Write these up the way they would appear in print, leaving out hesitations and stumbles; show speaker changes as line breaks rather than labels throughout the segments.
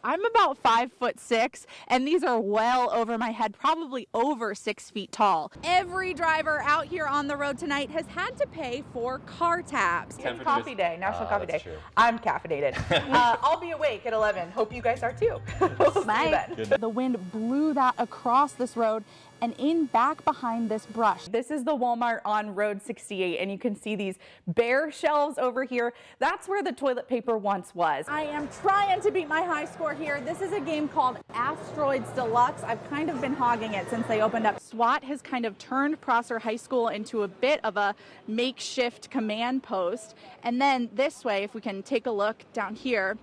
I'm about 5'6", and these are well over my head, probably over 6 feet tall. Every driver out here on the road tonight has had to pay for car tabs. It's coffee day, National Coffee Day.
True.
I'm caffeinated. I'll be awake at 11. Hope you guys are too. We'll see you then. The wind blew that across this road and in back behind this brush. This is the Walmart on Road 68, and you can see these bare shelves over here. That's where the toilet paper once was. I am trying to beat my high score here. This is a game called Asteroids Deluxe. I've kind of been hogging it since they opened up. SWAT has kind of turned Prosser High School into a bit of a makeshift command post. And then this way, if we can take a look down here,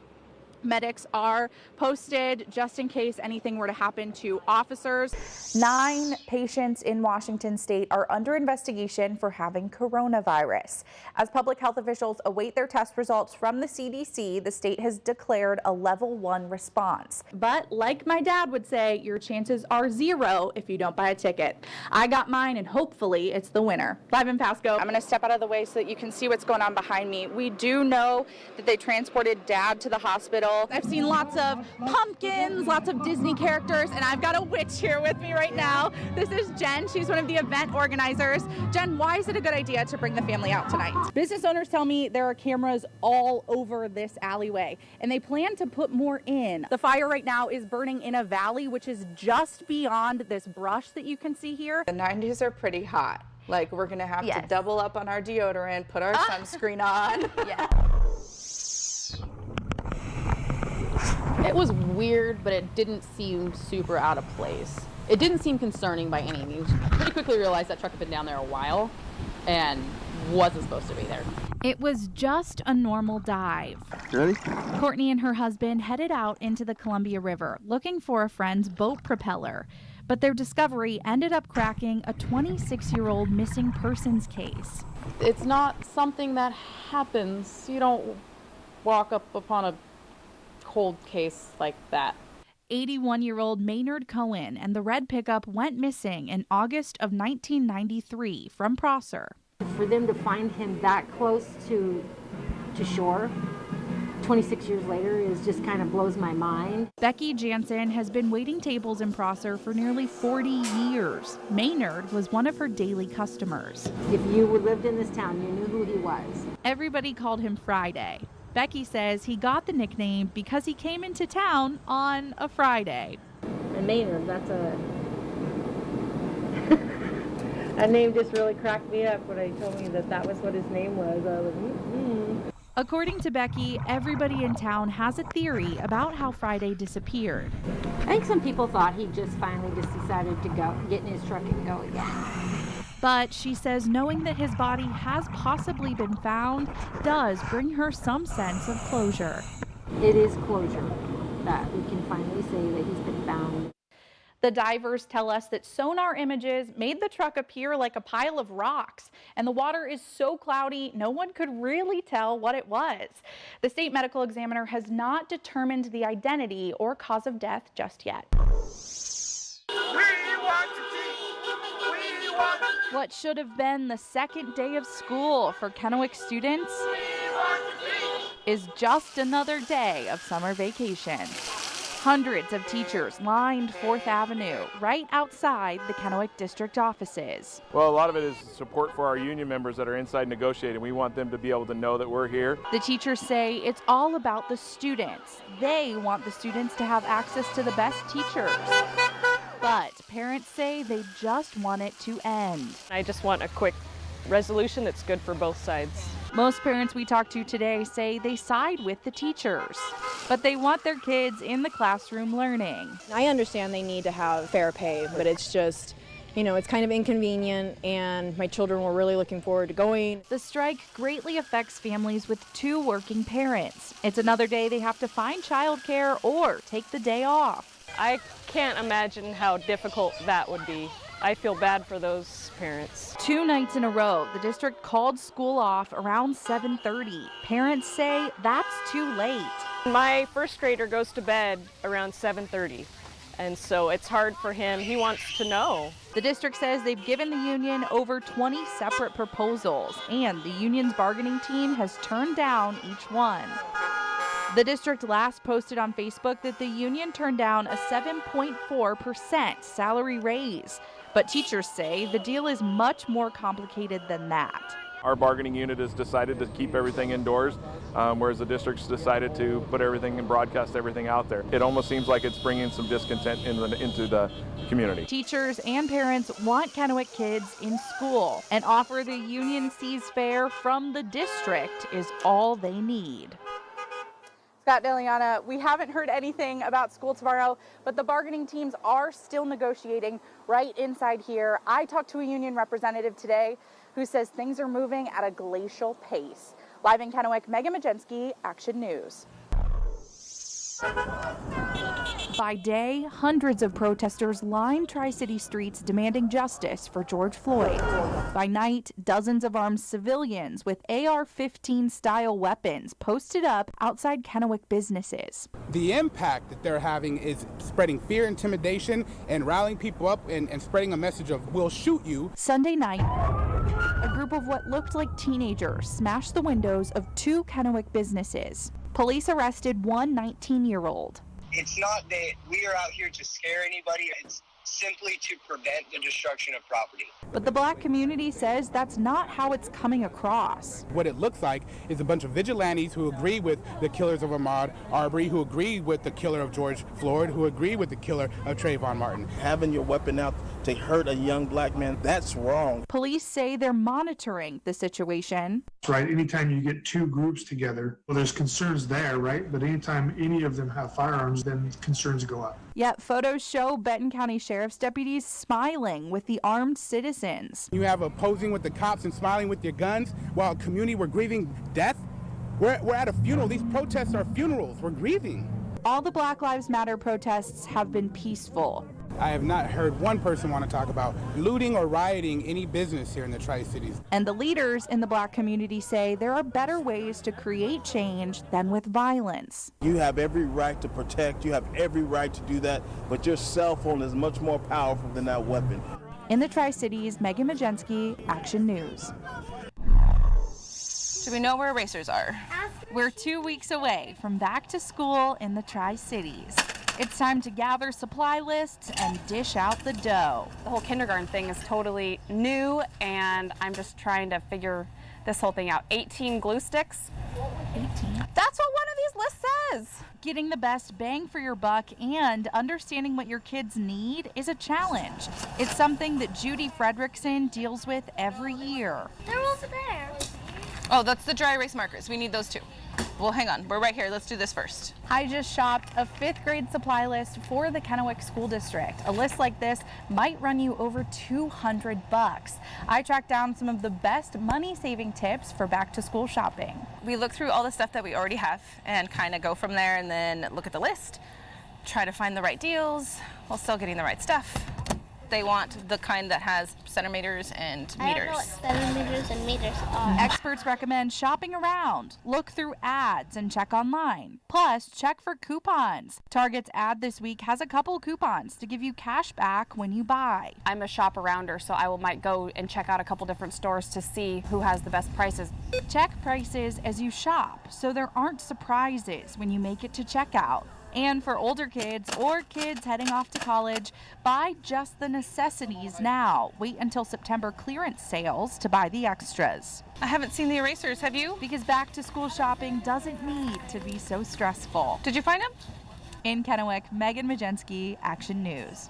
medics are posted just in case anything were to happen to officers. 9 patients in Washington state are under investigation for having coronavirus. As public health officials await their test results from the CDC, the state has declared a level 1 response. But like my dad would say, your chances are 0 if you don't buy a ticket. I got mine, and hopefully it's the winner. Live in Pasco. I'm going to step out of the way so that you can see what's going on behind me. We do know that they transported Dad to the hospital. I've seen lots of pumpkins, lots of Disney characters, and I've got a witch here with me right now. This is Jen. She's one of the event organizers. Jen, why is it a good idea to bring the family out tonight? Business owners tell me there are cameras all over this alleyway, and they plan to put more in. The fire right now is burning in a valley, which is just beyond this brush that you can see here. The 90s are pretty hot. Like, we're gonna have to double up on our deodorant, put our sunscreen on. Yeah.
It was weird, but it didn't seem super out of place. It didn't seem concerning by any means. Pretty quickly realized that truck had been down there a while and wasn't supposed to be there.
It was just a normal dive.
Ready?
Courtney and her husband headed out into the Columbia River looking for a friend's boat propeller. But their discovery ended up cracking a 26-year-old missing persons case.
It's not something that happens. You don't walk up upon a cold case like that.
81-year-old Maynard Cohen and the red pickup went missing in August of 1993 from Prosser.
For them to find him that close to shore 26 years later is just kind of blows my mind.
Becky Jansen has been waiting tables in Prosser for nearly 40 years. Maynard was one of her daily customers.
If you lived in this town, you knew who he was.
Everybody called him Friday. Becky says he got the nickname because he came into town on a Friday.
And Maynard, that's that name just really cracked me up when he told me that was what his name was. I was
According to Becky, everybody in town has a theory about how Friday disappeared.
I think some people thought he just finally just decided to get in his truck and go again.
But she says knowing that his body has possibly been found does bring her some sense of closure.
It is closure that we can finally say that he's been found.
The divers tell us that sonar images made the truck appear like a pile of rocks, and the water is so cloudy no one could really tell what it was. The state medical examiner has not determined the identity or cause of death just yet. What should have been the second day of school for Kennewick students is just another day of summer vacation. Hundreds of teachers lined 4th Avenue right outside the Kennewick district offices.
Well, a lot of it is support for our union members that are inside negotiating. We want them to be able to know that we're here.
The teachers say it's all about the students. They want the students to have access to the best teachers. But parents say they just want it to end.
I just want a quick resolution that's good for both sides.
Most parents we talked to today say they side with the teachers, but they want their kids in the classroom learning.
I understand they need to have fair pay, but it's just, it's kind of inconvenient, and my children were really looking forward to going.
The strike greatly affects families with 2 working parents. It's another day they have to find childcare or take the day off.
I can't imagine how difficult that would be. I feel bad for those parents.
2 nights in a row, the district called school off around 7:30. Parents say that's too late.
My first grader goes to bed around 7:30, and so it's hard for him. He wants to know.
The district says they've given the union over 20 separate proposals, and the union's bargaining team has turned down each one. The district last posted on Facebook that the union turned down a 7.4% salary raise. But teachers say the deal is much more complicated than that.
Our bargaining unit has decided to keep everything indoors, whereas the district's decided to put everything and broadcast everything out there. It almost seems like it's bringing some discontent into the community. Teachers
and parents want Kennewick kids in school. An offer the union sees fair from the district is all they need. Scott DeLiana, we haven't heard anything about school tomorrow, but the bargaining teams are still negotiating right inside here. I talked to a union representative today who says things are moving at a glacial pace. Live in Kennewick, Megan Magensky, Action News. By day, hundreds of protesters lined Tri-City streets demanding justice for George Floyd. By night, dozens of armed civilians with AR-15 style weapons posted up outside Kennewick businesses.
The impact that they're having is spreading fear, intimidation, and rallying people up and spreading a message of "we'll shoot you."
Sunday night, a group of what looked like teenagers smashed the windows of 2 Kennewick businesses. Police arrested one 19-year-old.
It's not that we are out here to scare anybody. It's simply to prevent the destruction of property.
But the black community says that's not how it's coming across.
What it looks like is a bunch of vigilantes who agree with the killers of Ahmaud Arbery, who agree with the killer of George Floyd, who agree with the killer of Trayvon Martin.
Having your weapon out to hurt a young black man, that's wrong.
Police say they're monitoring the situation.
Right, anytime you get 2 groups together, well, there's concerns there, right? But anytime any of them have firearms, then concerns go up.
Yet photos show Benton County Sheriff's deputies smiling with the armed citizens.
You have posing with the cops and smiling with your guns while a community we're grieving death. We're at a funeral. These protests are funerals. We're grieving.
All the Black Lives Matter protests have been peaceful.
I have not heard one person want to talk about looting or rioting any business here in the Tri-Cities.
And the leaders in the black community say there are better ways to create change than with violence.
You have every right to protect, you have every right to do that, but your cell phone is much more powerful than that weapon.
In the Tri-Cities, Megan Magensky, Action News.
Do we know where erasers are?
We're 2 weeks away from back to school in the Tri-Cities. It's time to gather supply lists and dish out the dough.
The whole kindergarten thing is totally new, and I'm just trying to figure this whole thing out. 18 glue sticks.
18?
That's what one of these lists says.
Getting the best bang for your buck and understanding what your kids need is a challenge. It's something that Judy Fredrickson deals with every year.
They're over there. Oh, that's the dry erase markers. We need those too. Well, hang on. We're right here. Let's do this first.
I just shopped a 5th grade supply list for the Kennewick School District. A list like this might run you over $200. I tracked down some of the best money-saving tips for back-to-school shopping.
We look through all the stuff that we already have and kind of go from there and then look at the list, try to find the right deals while still getting the right stuff. They want the kind that has centimeters and meters.
I don't know what centimeters and meters are.
Experts recommend shopping around, look through ads, and check online. Plus, check for coupons. Target's ad this week has a couple coupons to give you cash back when you buy.
I'm a shop-arounder, so I might go and check out a couple different stores to see who has the best prices.
Check prices as you shop, so there aren't surprises when you make it to checkout. And for older kids or kids heading off to college, buy just the necessities now. Wait until September clearance sales to buy the extras.
I haven't seen the erasers, have you?
Because back to school shopping doesn't need to be so stressful.
Did you find them?
In Kennewick, Megan Magensky, Action News.